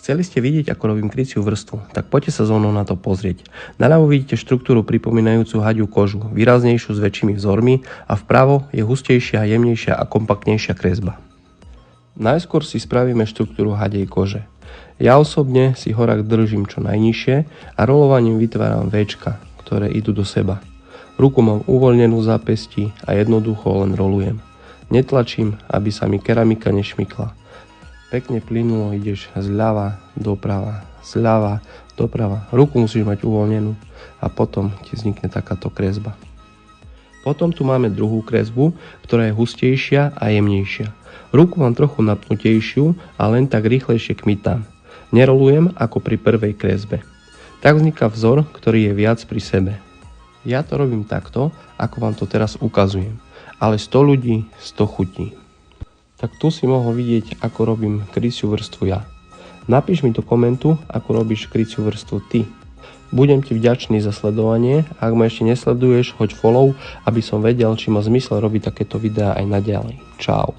Chceli ste vidieť, ako robím kryciu vrstvu, tak poďte sa so mnou na to pozrieť. Naľavo vidíte štruktúru pripomínajúcu hadiu kožu, výraznejšiu s väčšími vzormi a vpravo je hustejšia, jemnejšia a kompaktnejšia kresba. Najskôr si spravíme štruktúru hadej kože. Ja osobne si horák držím čo najnižšie a rolovaním vytváram Včka, ktoré idú do seba. Ruku mám uvoľnenú v zápesti a jednoducho len rolujem. Netlačím, aby sa mi keramika nešmykla. Pekne plynulo ideš zľava doprava, ruku musíš mať uvoľnenú a potom ti vznikne takáto kresba. Potom tu máme druhú kresbu, ktorá je hustejšia a jemnejšia. Ruku mám trochu napnutejšiu a len tak rýchlejšie kmitám. Nerolujem ako pri prvej kresbe. Tak vzniká vzor, ktorý je viac pri sebe. Ja to robím takto, ako vám to teraz ukazujem. Ale 100 ľudí, 100 chutí. Tak tu si mohol vidieť, ako robím kryciu vrstvu ja. Napíš mi do komentu, ako robíš kryciu vrstvu ty. Budem ti vďačný za sledovanie, ak ma ešte nesleduješ, hoď follow, aby som vedel, či má zmysel robiť takéto videá aj naďalej. Čau.